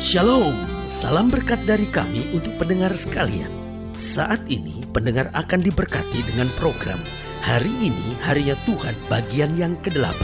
Shalom, salam berkat dari kami untuk pendengar sekalian. Saat ini pendengar akan diberkati dengan program Hari Ini Harinya Tuhan bagian yang ke-8.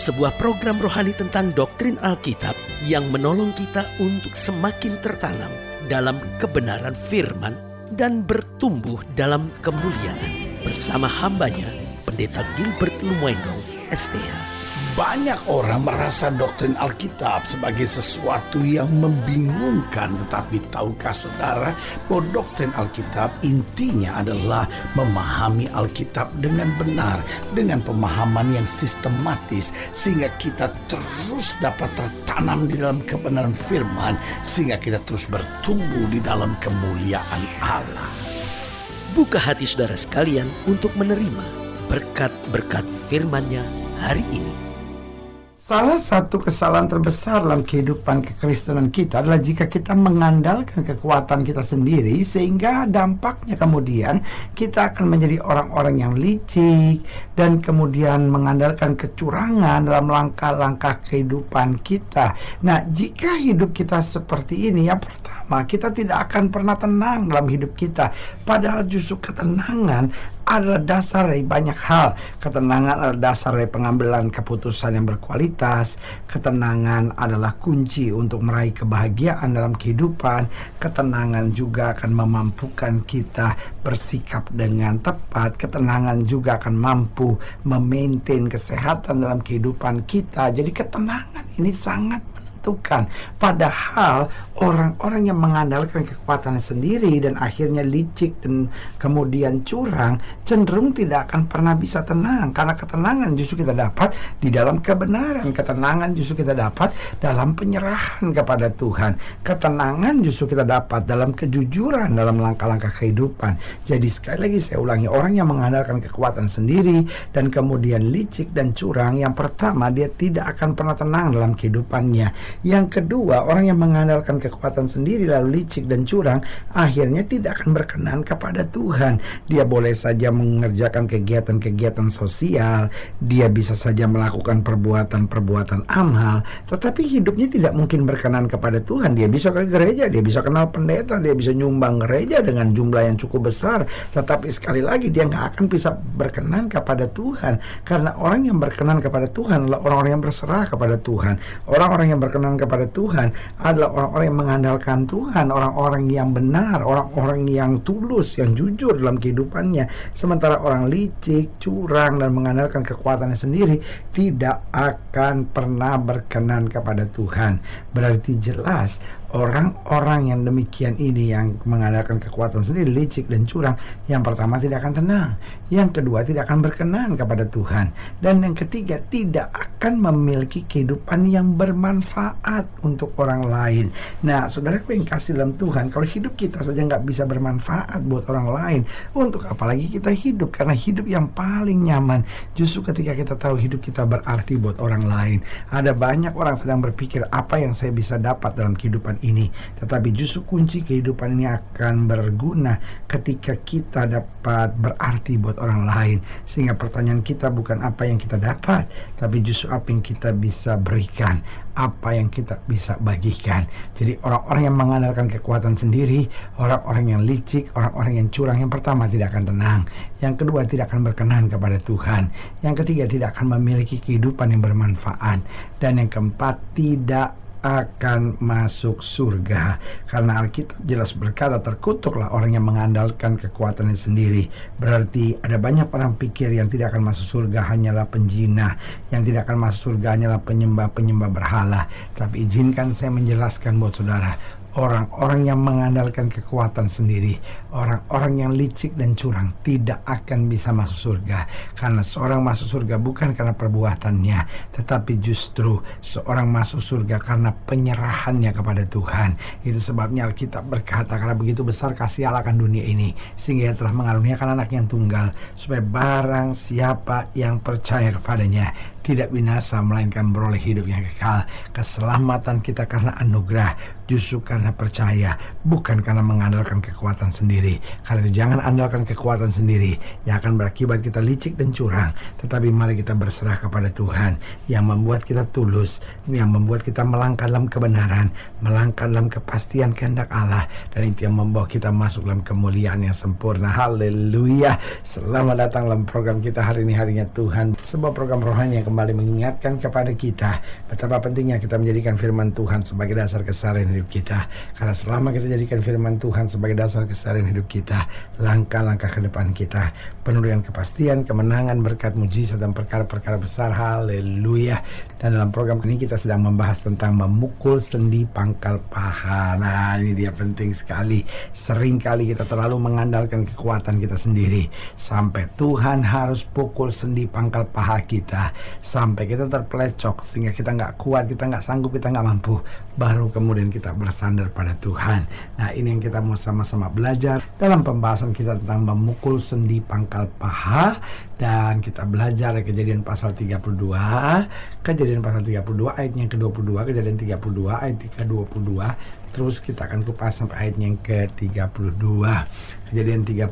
Sebuah program rohani tentang doktrin Alkitab yang menolong kita untuk semakin tertanam dalam kebenaran firman dan bertumbuh dalam kemuliaan. Bersama hambanya, Pendeta Gilbert Lumwendong, STH. Banyak orang merasa doktrin Alkitab sebagai sesuatu yang membingungkan. Tetapi tahukah saudara bahwa doktrin Alkitab intinya adalah memahami Alkitab dengan benar, dengan pemahaman yang sistematis, sehingga kita terus dapat tertanam di dalam kebenaran firman, sehingga kita terus bertumbuh di dalam kemuliaan Allah. Buka hati saudara sekalian untuk menerima berkat-berkat firman-Nya hari ini. Salah satu kesalahan terbesar dalam kehidupan kekristenan kita adalah jika kita mengandalkan kekuatan kita sendiri, sehingga dampaknya kemudian kita akan menjadi orang-orang yang licik dan kemudian mengandalkan kecurangan dalam langkah-langkah kehidupan kita. Nah, jika hidup kita seperti ini, yang pertama, kita tidak akan pernah tenang dalam hidup kita. Padahal justru ketenangan adalah dasar dari banyak hal. Ketenangan adalah dasar dari pengambilan keputusan yang berkualitas. Ketenangan adalah kunci untuk meraih kebahagiaan dalam kehidupan. Ketenangan juga akan memampukan kita bersikap dengan tepat. Ketenangan juga akan mampu memaintain kesehatan dalam kehidupan kita. Jadi ketenangan ini sangat menentukan. Padahal orang-orang yang mengandalkan kekuatannya sendiri dan akhirnya licik dan kemudian curang, cenderung tidak akan pernah bisa tenang. Karena ketenangan justru kita dapat di dalam kebenaran. Ketenangan justru kita dapat dalam penyerahan kepada Tuhan. Ketenangan justru kita dapat dalam kejujuran dalam langkah-langkah kehidupan. Jadi sekali lagi saya ulangi, orang yang mengandalkan kekuatan sendiri dan kemudian licik dan curang, yang pertama, dia tidak akan pernah tenang dalam kehidupannya. Yang kedua, orang yang mengandalkan kekuatan sendiri lalu licik dan curang, akhirnya tidak akan berkenan kepada Tuhan. Dia boleh saja mengerjakan kegiatan-kegiatan sosial, dia bisa saja melakukan perbuatan-perbuatan amal, tetapi hidupnya tidak mungkin berkenan kepada Tuhan. Dia bisa ke gereja, dia bisa kenal pendeta, dia bisa nyumbang gereja dengan jumlah yang cukup besar, tetapi sekali lagi dia nggak akan bisa berkenan kepada Tuhan. Karena orang yang berkenan kepada Tuhan adalah orang-orang yang berserah kepada Tuhan. Orang-orang yang berkenan kepada Tuhan adalah orang-orang yang mengandalkan Tuhan, orang-orang yang benar, orang-orang yang tulus, yang jujur dalam kehidupannya. Sementara orang licik, curang, dan mengandalkan kekuatannya sendiri tidak akan pernah berkenan kepada Tuhan. Berarti jelas orang-orang yang demikian ini, yang mengandalkan kekuatan sendiri, licik dan curang, yang pertama tidak akan tenang, yang kedua tidak akan berkenan kepada Tuhan, dan yang ketiga tidak akan memiliki kehidupan yang bermanfaat untuk orang lain. Nah, saudaraku yang kasih dalam Tuhan, kalau hidup kita saja nggak bisa bermanfaat buat orang lain, untuk apalagi kita hidup? Karena hidup yang paling nyaman justru ketika kita tahu hidup kita berarti buat orang lain. Ada banyak orang sedang berpikir apa yang saya bisa dapat dalam kehidupan ini, tetapi justru kunci kehidupan ini akan berguna ketika kita dapat berarti buat orang lain. Sehingga pertanyaan kita bukan apa yang kita dapat, tapi justru apa yang kita bisa berikan, apa yang kita bisa bagikan. Jadi orang-orang yang mengandalkan kekuatan sendiri, orang-orang yang licik, orang-orang yang curang, yang pertama tidak akan tenang, yang kedua tidak akan berkenan kepada Tuhan, yang ketiga tidak akan memiliki kehidupan yang bermanfaat, dan yang keempat tidak akan masuk surga. Karena Alkitab jelas berkata, terkutuklah orang yang mengandalkan kekuatannya sendiri. Berarti ada banyak orang pikir yang tidak akan masuk surga hanyalah penjinah, yang tidak akan masuk surga hanyalah penyembah-penyembah berhala. Tapi izinkan saya menjelaskan buat saudara, orang-orang yang mengandalkan kekuatan sendiri, orang-orang yang licik dan curang tidak akan bisa masuk surga. Karena seorang masuk surga bukan karena perbuatannya, tetapi justru seorang masuk surga karena penyerahannya kepada Tuhan. Itu sebabnya Alkitab berkata, karena begitu besar kasih Allah akan dunia ini, sehingga Ia telah mengaruniakan anak yang tunggal, supaya barang siapa yang percaya kepadanya tidak binasa melainkan beroleh hidup yang kekal. Keselamatan kita karena anugerah, justru karena percaya, bukan karena mengandalkan kekuatan sendiri. Karena itu jangan andalkan kekuatan sendiri yang akan berakibat kita licik dan curang. Tetapi mari kita berserah kepada Tuhan yang membuat kita tulus, yang membuat kita melangkah dalam kebenaran, melangkah dalam kepastian kehendak Allah, dan itu yang membawa kita masuk dalam kemuliaan yang sempurna. Haleluya. Selamat datang dalam program kita hari ini, harinya Tuhan, sebuah program rohani yang kembali mengingatkan kepada kita betapa pentingnya kita menjadikan firman Tuhan sebagai dasar keseharian hidup kita. Karena selama kita jadikan firman Tuhan sebagai dasar keseharian hidup kita, langkah-langkah ke depan kita penuh dengan kepastian, kemenangan, berkat, mujizat, dan perkara-perkara besar. Haleluya. Dan dalam program ini kita sedang membahas tentang memukul sendi pangkal paha. Nah, ini dia penting sekali. Seringkali kita terlalu mengandalkan kekuatan kita sendiri sampai Tuhan harus pukul sendi pangkal paha kita, sampai kita terpelecok sehingga kita nggak kuat, kita nggak sanggup, kita nggak mampu, baru kemudian kita bersandar pada Tuhan. Nah, ini yang kita mau sama-sama belajar dalam pembahasan kita tentang memukul sendi pangkal paha. Dan kita belajar Kejadian pasal 32, Kejadian pasal 32 ayatnya yang ke-22, Kejadian 32 ayat ke-22. Terus kita akan kupas sampai ayatnya yang ke-32. Kejadian 32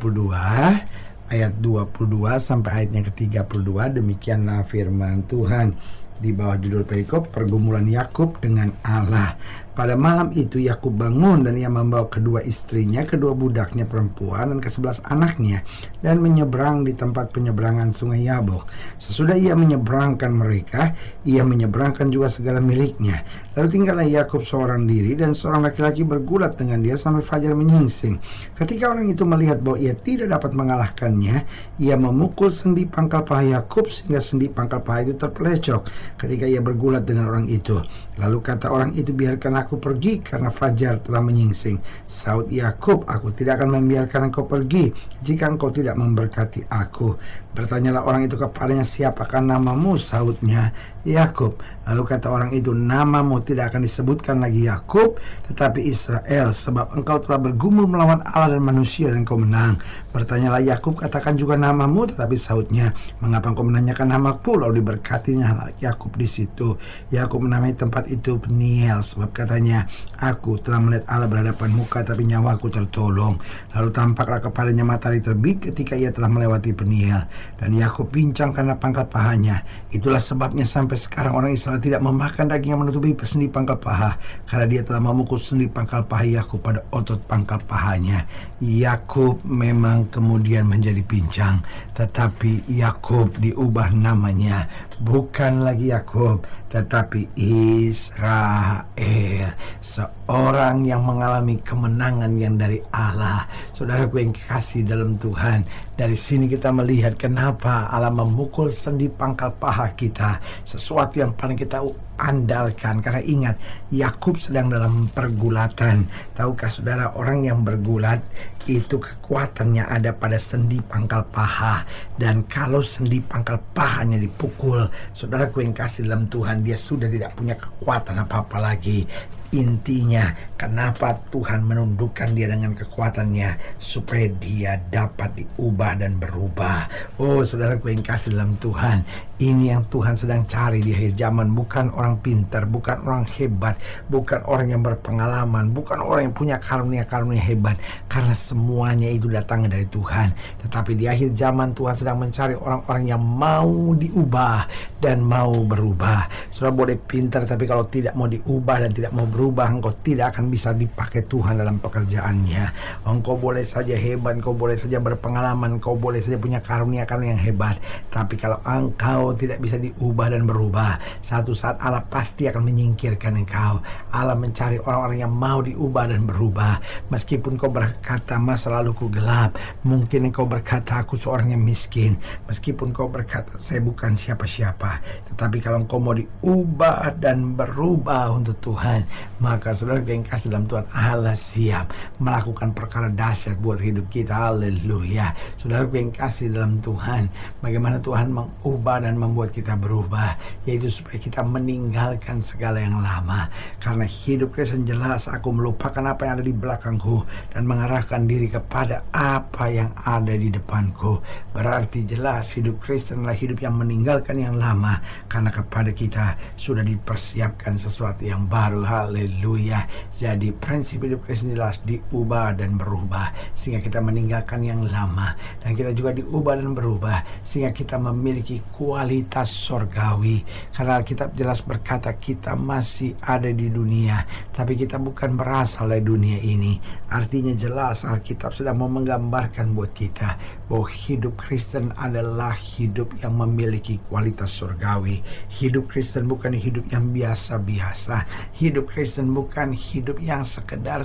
ayat 22 sampai ayatnya ke-32. Demikianlah firman Tuhan di bawah judul perikop pergumulan Yakub dengan Allah. Pada malam itu Yakub bangun dan ia membawa kedua istrinya, kedua budaknya perempuan, dan ke-11 anaknya, dan menyeberang di tempat penyeberangan sungai Yabok. Sesudah ia menyeberangkan mereka, ia menyeberangkan juga segala miliknya. Lalu tinggallah Yakub seorang diri, dan seorang laki-laki bergulat dengan dia sampai fajar menyingsing. Ketika orang itu melihat bahwa ia tidak dapat mengalahkannya, ia memukul sendi pangkal paha Yakub sehingga sendi pangkal paha itu terpelecok ketika ia bergulat dengan orang itu. Lalu kata orang itu, biarkan aku pergi karena fajar telah menyingsing. Saud Yakub, aku tidak akan membiarkan engkau pergi jika engkau tidak memberkati aku. Bertanyalah orang itu kepadanya, siapakah namamu? Saudnya, Yakub. Lalu kata orang itu, namamu tidak akan disebutkan lagi Yakub, tetapi Israel, sebab engkau telah bergumul melawan Allah dan manusia dan engkau menang. Bertanyalah Yakub, katakan juga namamu, tetapi Saudnya, mengapa engkau menanyakan namaku? Lalu diberkatinya Yakub di situ. Yakub menamai tempat itu Peniel, sebab katanya, aku telah melihat Allah berhadapan muka, tapi nyawaku tertolong. Lalu tampaklah kepadanya matahari terbit ketika ia telah melewati Peniel, dan Yakub pincang karena pangkal pahanya. Itulah sebabnya sampai sekarang orang Israel tidak memakan daging yang menutupi sendi pangkal paha, karena dia telah memukul sendi pangkal paha Yakub pada otot pangkal pahanya. Yakub memang kemudian menjadi pincang, tetapi Yakub diubah namanya, bukan lagi Yakub, tetapi Israel, seorang yang mengalami kemenangan yang dari Allah. Saudaraku yang kasih dalam Tuhan, dari sini kita melihat kenapa Allah memukul sendi pangkal paha kita, sesuatu yang paling kita andalkan. Karena ingat, Yakub sedang dalam pergulatan. Tahukah saudara, orang yang bergulat itu kekuatannya ada pada sendi pangkal paha. Dan kalau sendi pangkal pahanya dipukul, saudaraku yang kasih dalam Tuhan, dia sudah tidak punya kekuatan apa-apa lagi. Intinya, kenapa Tuhan menundukkan dia dengan kekuatannya? Supaya dia dapat diubah dan berubah. Oh, saudaraku yang kasih dalam Tuhan, ini yang Tuhan sedang cari di akhir zaman. Bukan orang pintar, bukan orang hebat, bukan orang yang berpengalaman, bukan orang yang punya karunia-karunia hebat, karena semuanya itu datangnya dari Tuhan. Tetapi di akhir zaman Tuhan sedang mencari orang-orang yang mau diubah dan mau berubah. Saudara boleh pintar, tapi kalau tidak mau diubah dan tidak mau berubah, engkau tidak akan bisa dipakai Tuhan dalam pekerjaannya. Engkau boleh saja hebat, engkau boleh saja berpengalaman, engkau boleh saja punya karunia-karunia yang hebat, tapi kalau engkau tidak bisa diubah dan berubah, satu saat Allah pasti akan menyingkirkan engkau. Allah mencari orang-orang yang mau diubah dan berubah. Meskipun kau berkata masa laluku gelap, mungkin engkau berkata aku seorang yang miskin, meskipun kau berkata saya bukan siapa-siapa, tetapi kalau engkau mau diubah dan berubah untuk Tuhan, maka saudara yang kasih dalam Tuhan, Allah siap melakukan perkara dahsyat buat hidup kita. Haleluya. Saudara yang kasih dalam Tuhan, bagaimana Tuhan mengubah dan membuat kita berubah, yaitu supaya kita meninggalkan segala yang lama. Karena hidup Kristen jelas, aku melupakan apa yang ada di belakangku dan mengarahkan diri kepada apa yang ada di depanku. Berarti jelas hidup Kristen adalah hidup yang meninggalkan yang lama, karena kepada kita sudah dipersiapkan sesuatu yang baru. Haleluya. Jadi prinsip hidup Kristen jelas diubah dan berubah sehingga kita meninggalkan yang lama, dan kita juga diubah dan berubah sehingga kita memiliki kualitas sorgawi. Karena Alkitab jelas berkata kita masih ada di dunia, tapi kita bukan berasal dari dunia ini. Artinya jelas Alkitab sedang mau menggambarkan buat kita bahwa hidup Kristen adalah hidup yang memiliki kualitas surgawi. Hidup Kristen bukan hidup yang biasa-biasa. Hidup Kristen bukan hidup yang sekedar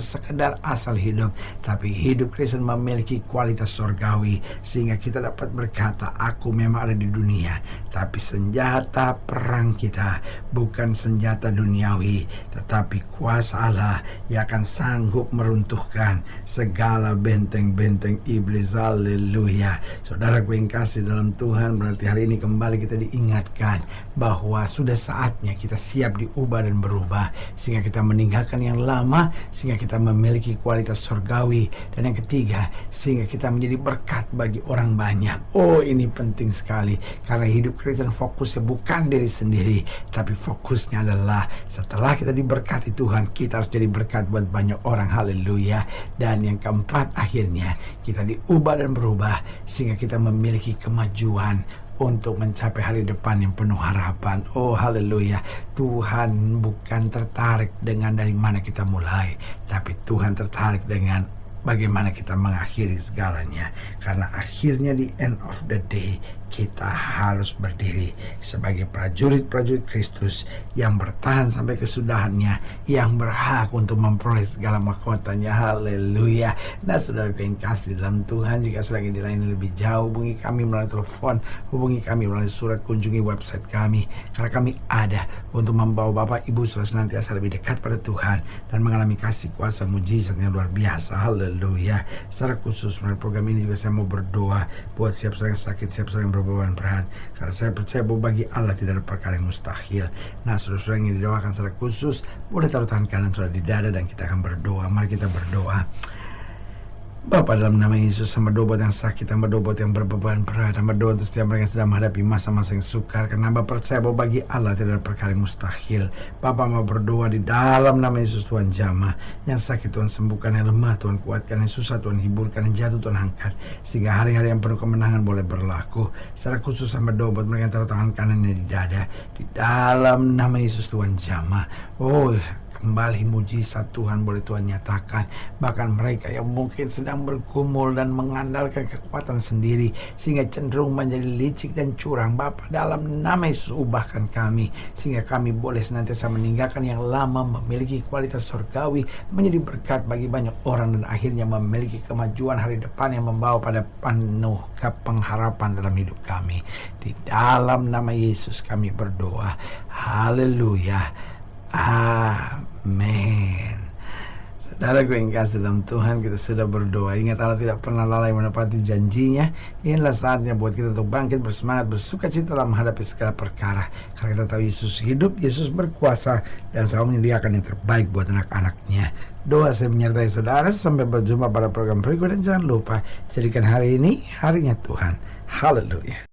asal hidup, tapi hidup Kristen memiliki kualitas surgawi sehingga kita dapat berkata, aku memang ada di dunia, tapi senjata perang kita bukan senjata duniawi, tetapi kuasa Allah yang akan sanggup meruntuhkan segala benteng-benteng iblis. Haleluya. Saudara yang kasih dalam Tuhan, berarti hari ini kembali kita diingatkan bahwa sudah saatnya kita siap diubah dan berubah sehingga kita meninggalkan yang lama, sehingga kita memiliki kualitas surgawi, dan yang ketiga, sehingga kita menjadi berkat bagi orang banyak. Oh, ini penting sekali, karena hidup Kristen fokusnya bukan diri sendiri, tapi fokusnya adalah setelah kita diberkati Tuhan, kita harus jadi berkat buat banyak orang. Haleluya. Dan yang keempat, akhirnya kita diubah dan berubah sehingga kita memiliki kemajuan untuk mencapai hari depan yang penuh harapan. Oh, haleluya. Tuhan bukan tertarik dengan dari mana kita mulai, tapi Tuhan tertarik dengan bagaimana kita mengakhiri segalanya. Karena akhirnya di end of the day, kita harus berdiri sebagai prajurit-prajurit Kristus yang bertahan sampai kesudahannya, yang berhak untuk memperoleh segala mahkotanya. Haleluya. Nah, saudara yang kasih dalam Tuhan, jika saudara ingin dilayani lebih jauh, hubungi kami melalui telepon, hubungi kami melalui surat, kunjungi website kami, karena kami ada untuk membawa Bapak Ibu saudara senantiasa lebih dekat pada Tuhan dan mengalami kasih kuasa mujizat yang luar biasa. Haleluya. Secara khusus melalui program ini juga saya mau berdoa buat siap saudara yang sakit, siap saudara yang berbeban berat, karena saya percaya bahwa bagi Allah tidak ada perkara yang mustahil. Nah, saudara-saudara yang didoakan secara khusus, boleh taruh tangan kanan saudara di dada dan kita akan berdoa. Mari kita berdoa. Bapa, dalam nama Yesus, hamba doa buat yang sakit, hamba doa buat yang berbeban berat, hamba doa untuk setiap mereka yang sedang menghadapi masa-masa yang sukar, karena hamba percaya bahwa bagi Allah tidak ada perkara yang mustahil. Bapa, hamba berdoa di dalam nama Yesus, Tuhan jamah yang sakit, Tuhan sembuhkan, yang lemah Tuhan kuatkan, yang susah Tuhan hiburkan, yang jatuh Tuhan angkat, sehingga hari-hari yang penuh kemenangan boleh berlaku. Secara khusus hamba doa buat mereka yang taruh tangan kanannya di dada, di dalam nama Yesus, Tuhan jamah. Oh, kembali mujizat Tuhan boleh Tuhan nyatakan. Bahkan mereka yang mungkin sedang bergumul dan mengandalkan kekuatan sendiri sehingga cenderung menjadi licik dan curang, Bapa, dalam nama Yesus ubahkan kami sehingga kami boleh senantiasa meninggalkan yang lama, memiliki kualitas surgawi, menjadi berkat bagi banyak orang, dan akhirnya memiliki kemajuan hari depan yang membawa pada penuh pengharapan dalam hidup kami. Di dalam nama Yesus kami berdoa. Haleluya. Amin. Saudara gue yang kasih dalam Tuhan, kita sudah berdoa. Ingat, Allah tidak pernah lalai menepati janjinya. Inilah saatnya buat kita untuk bangkit bersemangat, bersuka cita dalam menghadapi segala perkara. Karena kita tahu Yesus hidup, Yesus berkuasa, dan selalu menyediakan yang terbaik buat anak-anaknya. Doa saya menyertai saudara. Sampai berjumpa pada program berikut, dan jangan lupa jadikan hari ini harinya Tuhan. Haleluya.